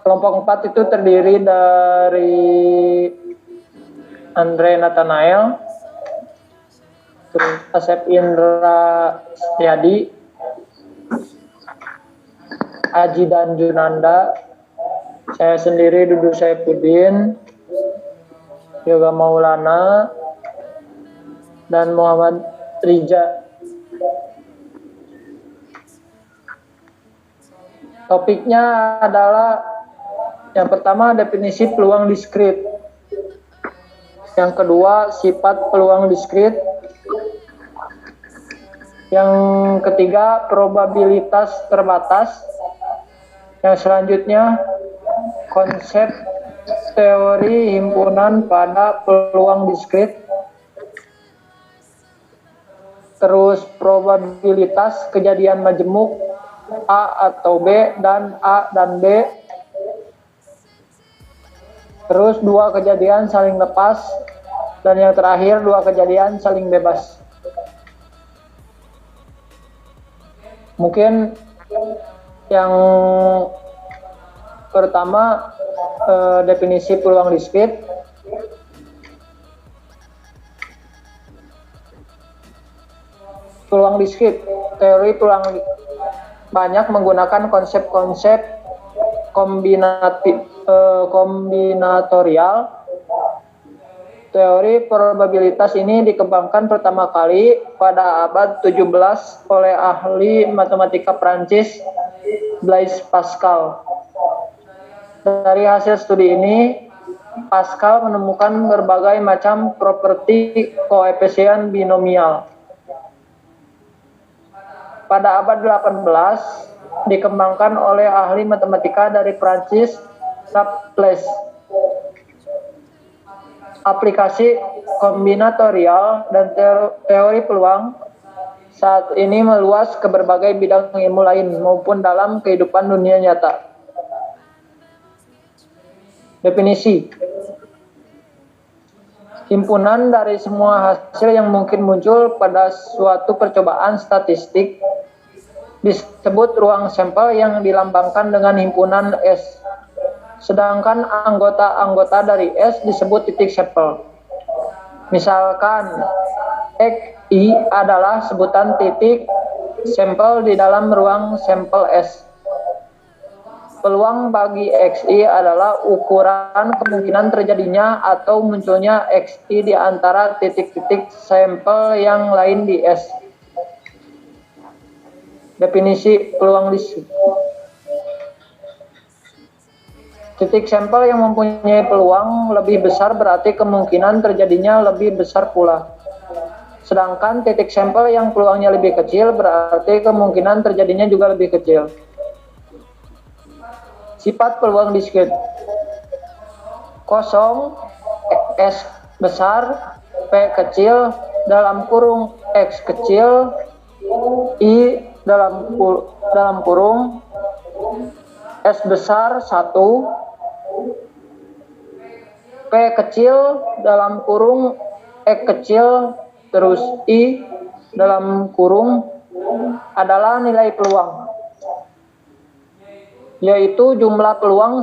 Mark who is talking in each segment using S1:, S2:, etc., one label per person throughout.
S1: Kelompok 4 itu terdiri dari Andre Nathanael, Asep Indra Setiadi, Aji dan Junanda, saya sendiri Dudu Saifuddin, Yoga Maulana, dan Muhammad Rija. Topiknya adalah yang pertama definisi peluang diskrit, yang kedua sifat peluang diskrit, yang ketiga probabilitas terbatas, yang selanjutnya konsep teori himpunan pada peluang diskrit, terus probabilitas kejadian majemuk A atau B dan A dan B, terus dua kejadian saling lepas, dan yang terakhir dua kejadian saling bebas. Mungkin yang pertama definisi peluang diskrit. Peluang diskrit, teori peluang banyak menggunakan konsep-konsep kombinatorial. Teori probabilitas ini dikembangkan pertama kali pada abad 17 oleh ahli matematika Prancis Blaise Pascal. Dari hasil studi ini, Pascal menemukan berbagai macam properti koefisien binomial. Pada abad 18 dikembangkan oleh ahli matematika dari Prancis Laplace. Aplikasi kombinatorial dan teori peluang saat ini meluas ke berbagai bidang ilmu lain maupun dalam kehidupan dunia nyata. Definisi: himpunan dari semua hasil yang mungkin muncul pada suatu percobaan statistik disebut ruang sampel yang dilambangkan dengan himpunan S. Sedangkan anggota-anggota dari S disebut titik sampel. Misalkan XI adalah sebutan titik sampel di dalam ruang sampel S. Peluang bagi XI adalah ukuran kemungkinan terjadinya atau munculnya XI di antara titik-titik sampel yang lain di S. Definisi peluang diskrit. Titik sampel yang mempunyai peluang lebih besar berarti kemungkinan terjadinya lebih besar pula. Sedangkan titik sampel yang peluangnya lebih kecil berarti kemungkinan terjadinya juga lebih kecil. Sifat peluang diskrit. Kosong, S besar, P kecil, dalam kurung X kecil, I dalam kurung S besar 1, P kecil dalam kurung X kecil, terus I dalam kurung adalah nilai peluang, yaitu jumlah peluang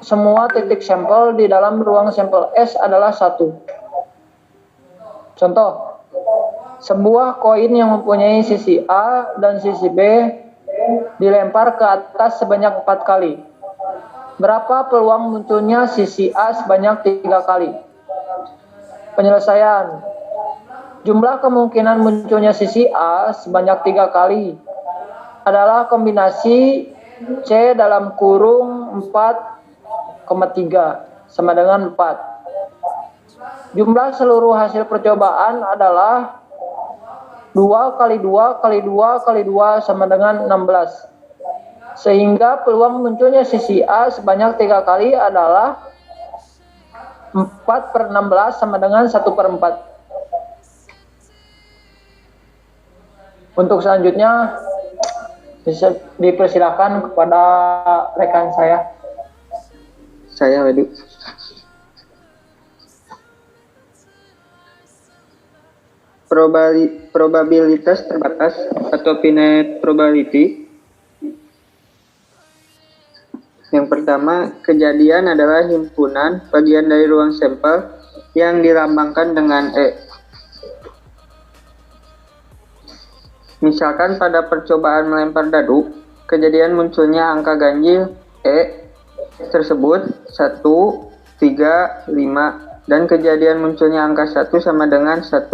S1: semua titik sampel di dalam ruang sampel S adalah 1. Contoh, sebuah koin yang mempunyai sisi A dan sisi B dilempar ke atas sebanyak 4 kali. Berapa peluang munculnya sisi A sebanyak 3 kali? Penyelesaian. Jumlah kemungkinan munculnya sisi A sebanyak 3 kali adalah kombinasi C dalam kurung 4,3 sama dengan 4. Jumlah seluruh hasil percobaan adalah 2 kali 2 kali 2 kali 2 sama dengan 16. Sehingga peluang munculnya sisi A sebanyak 3 kali adalah 4/16 sama dengan 1/4. Untuk selanjutnya bisa dipersilakan kepada rekan saya.
S2: Saya Wedu. Probabilitas terbatas atau finite probability Yang pertama, kejadian adalah himpunan bagian dari ruang sampel yang dilambangkan dengan E. Misalkan pada percobaan melempar dadu, kejadian munculnya angka ganjil E tersebut 1, 3, 5, dan kejadian munculnya angka 1 sama dengan 1.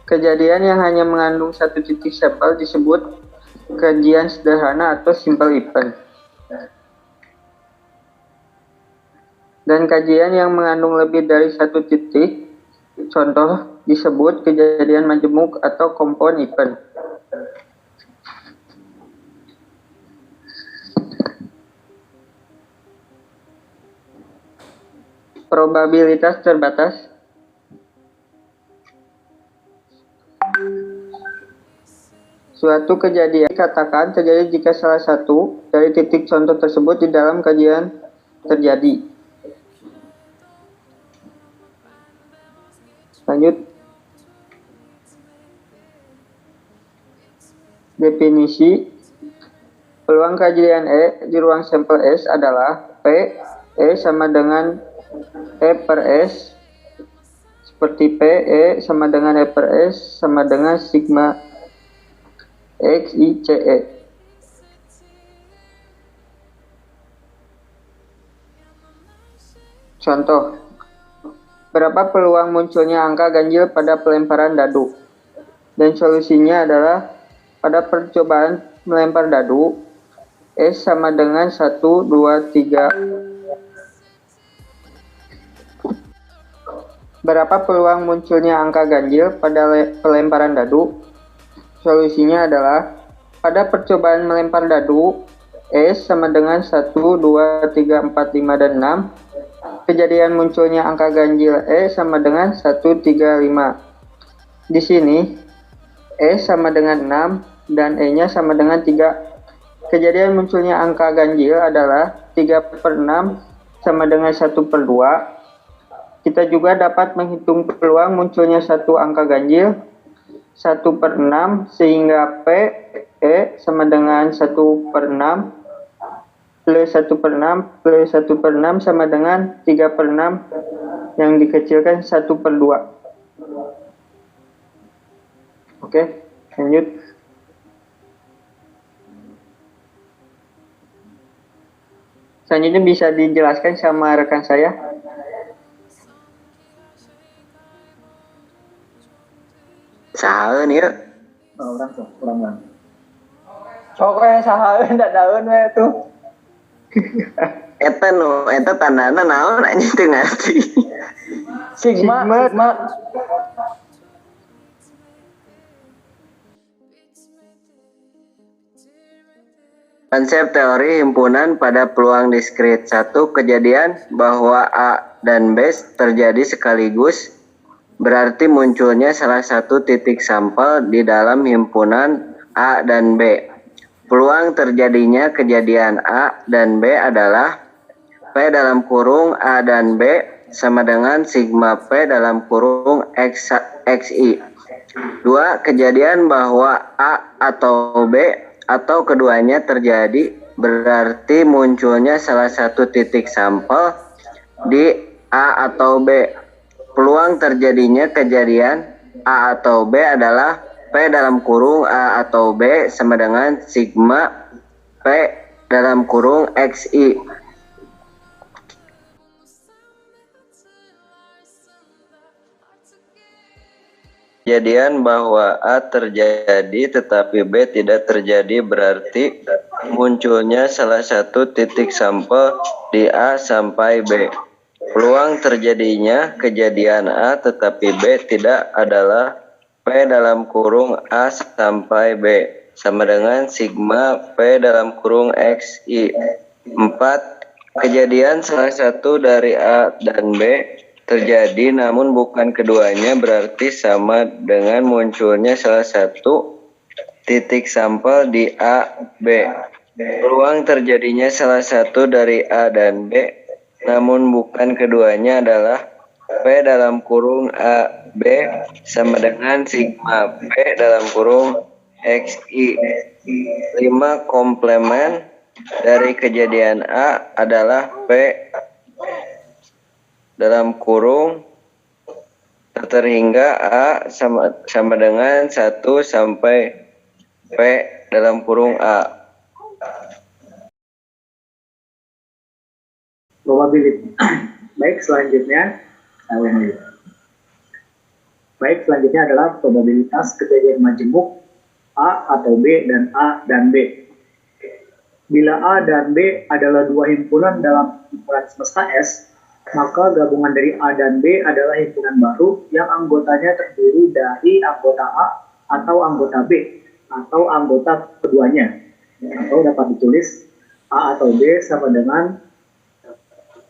S2: Kejadian yang hanya mengandung satu titik sampel disebut kajian sederhana atau simple event. Dan kajian yang mengandung lebih dari satu titik, contoh disebut kejadian majemuk atau compound event. Probabilitas terbatas. Suatu kejadian dikatakan terjadi jika salah satu dari titik contoh tersebut di dalam kajian terjadi. Lanjut. Definisi. Peluang kejadian E di ruang sampel S adalah P E sama dengan E per S, seperti P E sama dengan E per S sama dengan sigma X I C E. Contoh, berapa peluang munculnya angka ganjil pada pelemparan dadu? Dan solusinya adalah pada percobaan melempar dadu, S sama dengan 1, 2, 3. Berapa peluang munculnya angka ganjil pada pelemparan dadu? Solusinya adalah pada percobaan melempar dadu, S sama dengan 1, 2, 3, 4, 5, dan 6. Kejadian munculnya angka ganjil E sama dengan 1, 3, 5. Di sini, S sama dengan 6 dan E-nya sama dengan 3. Kejadian munculnya angka ganjil adalah 3 per 6 sama dengan 1 per 2. Kita juga dapat menghitung peluang munculnya satu angka ganjil 1 per 6 sehingga P E sama dengan 1 per 6 plus 1 per 6 plus 1 per 6 sama dengan 3 per 6 yang dikecilkan 1 per 2. Oke, lanjut. Selanjutnya bisa dijelaskan sama rekan saya.
S3: Sahaeun ieu.
S1: Orang. Sok we sahaeun da daeun we tuh.
S3: Eta tandana naon anjing teu ngarti.
S1: Sigma.
S3: Konsep teori himpunan pada peluang diskrit. 1. Kejadian bahwa A dan B terjadi sekaligus berarti munculnya salah satu titik sampel di dalam himpunan A dan B. Peluang terjadinya kejadian A dan B adalah P dalam kurung A dan B sama dengan sigma P dalam kurung XI. 2. Kejadian bahwa A atau B atau keduanya terjadi berarti munculnya salah satu titik sampel di A atau B. Peluang terjadinya kejadian A atau B adalah P dalam kurung A atau B sama dengan sigma P dalam kurung XI. Kejadian bahwa A terjadi tetapi B tidak terjadi berarti munculnya salah satu titik sampel di A sampai B. Peluang terjadinya kejadian A tetapi B tidak adalah P dalam kurung A sampai B sama dengan sigma P dalam kurung XI. 4. Kejadian salah satu dari A dan B terjadi namun bukan keduanya berarti sama dengan munculnya salah satu titik sampel di A, B. Peluang terjadinya salah satu dari A dan B namun bukan keduanya adalah P dalam kurung A, B sama dengan sigma P dalam kurung XI. 5 komplement dari kejadian A adalah P dalam kurung terhingga A sama dengan 1 sampai P dalam kurung A.
S4: Probability. Baik, selanjutnya adalah probabilitas kejadian majemuk A atau B dan A dan B. Bila A dan B adalah dua himpunan dalam himpunan semesta S, maka gabungan dari A dan B adalah himpunan baru yang anggotanya terdiri dari anggota A atau anggota B atau anggota keduanya. Atau dapat ditulis A atau B sama dengan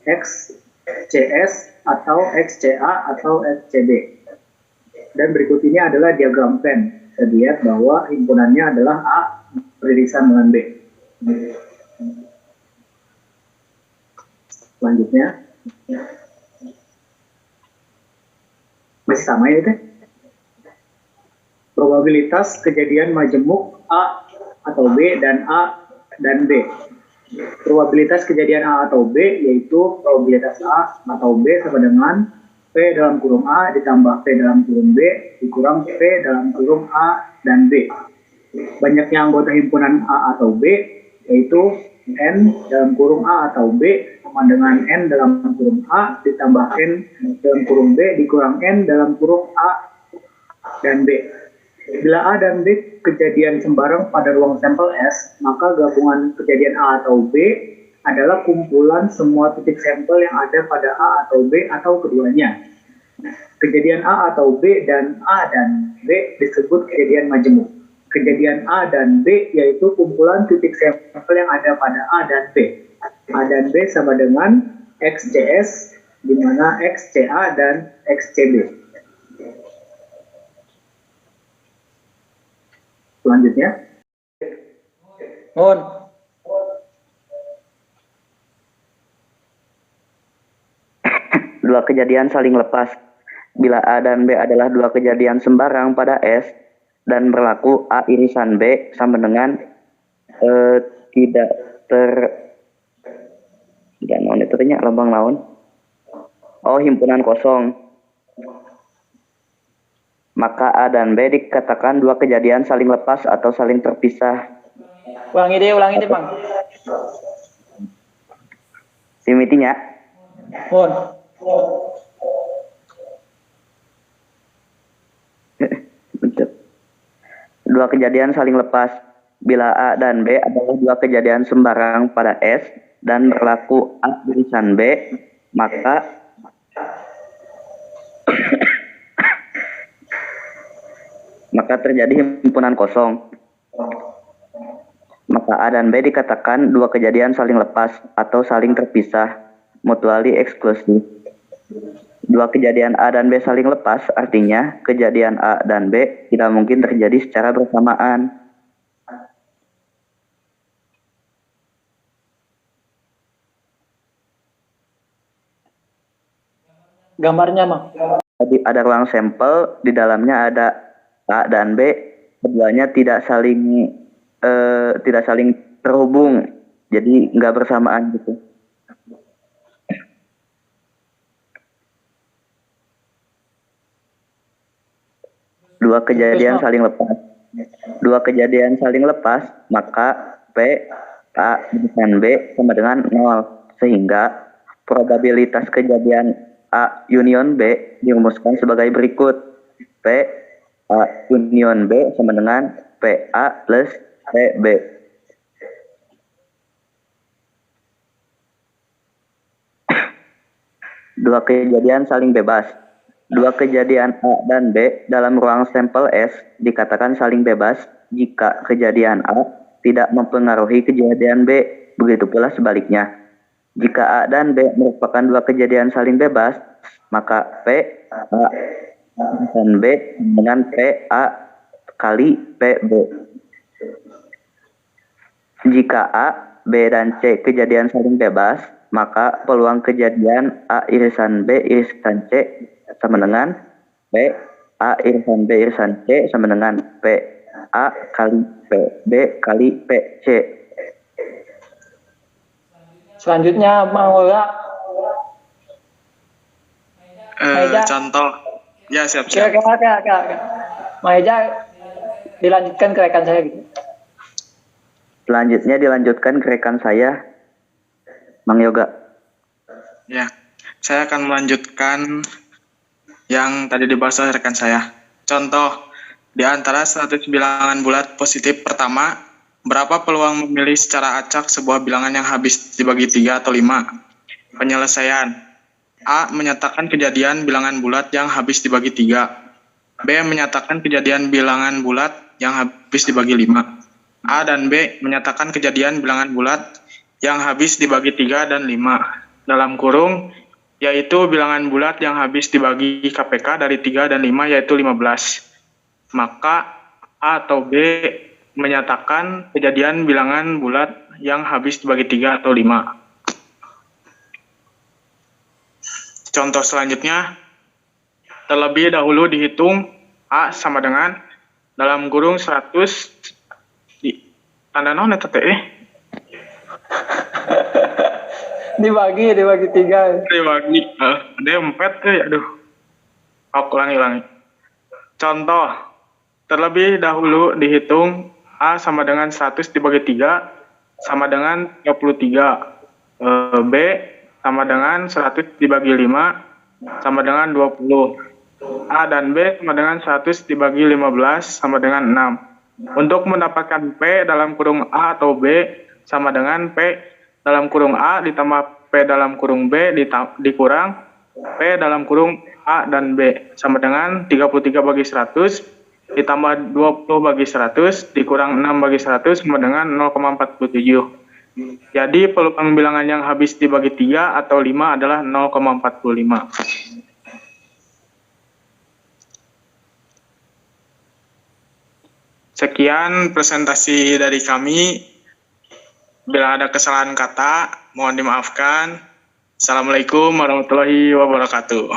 S4: XCS atau XCA atau XCB. Dan berikut ini adalah diagram Venn. Kita lihat bahwa himpunannya adalah A beririsan dengan B. Selanjutnya, masih sama ya, teh? Probabilitas kejadian majemuk A atau B dan A dan B. Probabilitas kejadian A atau B yaitu probabilitas A atau B sama dengan P dalam kurung A ditambah P dalam kurung B dikurang P dalam kurung A dan B. Banyaknya anggota himpunan A atau B yaitu N dalam kurung A atau B sama dengan N dalam kurung A ditambah N dalam kurung B dikurang N dalam kurung A dan B. Bila A dan B kejadian sembarang pada ruang sampel S, maka gabungan kejadian A atau B adalah kumpulan semua titik sampel yang ada pada A atau B atau keduanya. Kejadian A atau B dan A dan B disebut kejadian majemuk. Kejadian A dan B yaitu kumpulan titik sampel yang ada pada A dan B. A dan B sama dengan XCS, di mana XCA dan XCB. Selanjutnya,
S5: dua kejadian saling lepas. Bila A dan B adalah dua kejadian sembarang pada S dan berlaku A irisan B sama dengan tidak naon itu nya lambang naon. Oh, himpunan kosong. Maka A dan B dikatakan dua kejadian saling lepas atau saling terpisah.
S1: Ulangi deh, Bang.
S5: Simitinya. Dua kejadian saling lepas. Bila A dan B adalah dua kejadian sembarang pada S dan berlaku A irisan B, maka terjadi himpunan kosong. Maka A dan B dikatakan dua kejadian saling lepas atau saling terpisah, mutually exclusive. Dua kejadian A dan B saling lepas artinya kejadian A dan B tidak mungkin terjadi secara bersamaan.
S1: Gambarnya, Mang.
S5: Jadi ada ruang sampel, di dalamnya ada A dan B, keduanya tidak saling terhubung, jadi nggak bersamaan gitu. Dua kejadian saling lepas, maka P A dan B sama dengan 0, sehingga probabilitas kejadian A union B dirumuskan sebagai berikut. P A union B sama dengan PA plus PB. Dua kejadian saling bebas. Dua kejadian A dan B dalam ruang sampel S dikatakan saling bebas jika kejadian A tidak mempengaruhi kejadian B. Begitu pula sebaliknya. Jika A dan B merupakan dua kejadian saling bebas, maka P A dan B dengan PA kali PB. Jika A, B, dan C kejadian saling bebas, maka peluang kejadian A irisan B irisan C sama dengan P A irisan B irisan C sama dengan P A kali P B kali P C.
S1: Selanjutnya Mang Oga. Maeda.
S6: Contoh. Ya, siap.
S1: Maeda dilanjutkan ke rekan saya gitu.
S5: Selanjutnya dilanjutkan ke rekan saya, Mang Yoga.
S6: Ya, saya akan melanjutkan yang tadi dibahas oleh rekan saya. Contoh, di antara 100 bilangan bulat positif pertama, berapa peluang memilih secara acak sebuah bilangan yang habis dibagi 3 atau 5? Penyelesaian. A. Menyatakan kejadian bilangan bulat yang habis dibagi 3. B. Menyatakan kejadian bilangan bulat yang habis dibagi 5. A dan B menyatakan kejadian bilangan bulat yang habis dibagi 3 dan 5. Dalam kurung, yaitu bilangan bulat yang habis dibagi KPK dari 3 dan 5 yaitu 15. Maka A atau B menyatakan kejadian bilangan bulat yang habis dibagi 3 atau 5. Contoh selanjutnya, terlebih dahulu dihitung A sama dengan dalam kurung 100 tanda non eta teh
S1: dibagi 3.
S6: dibagi D4 aduh. Ulangi. Contoh, terlebih dahulu dihitung A sama dengan 100 dibagi 3 sama dengan 33. B sama dengan 100 dibagi 5 sama dengan 20. A dan B sama dengan 100 dibagi 15 sama dengan 6. Untuk mendapatkan P dalam kurung A atau B sama dengan P dalam kurung A ditambah P dalam kurung B dikurang P dalam kurung A dan B sama dengan 33 bagi 100 ditambah 20 bagi 100 dikurang 6 bagi 100 sama dengan 0,47. Jadi peluang bilangan yang habis dibagi 3 atau 5 adalah 0,45. Sekian presentasi dari kami. Bila ada kesalahan kata, mohon dimaafkan. Assalamualaikum warahmatullahi wabarakatuh.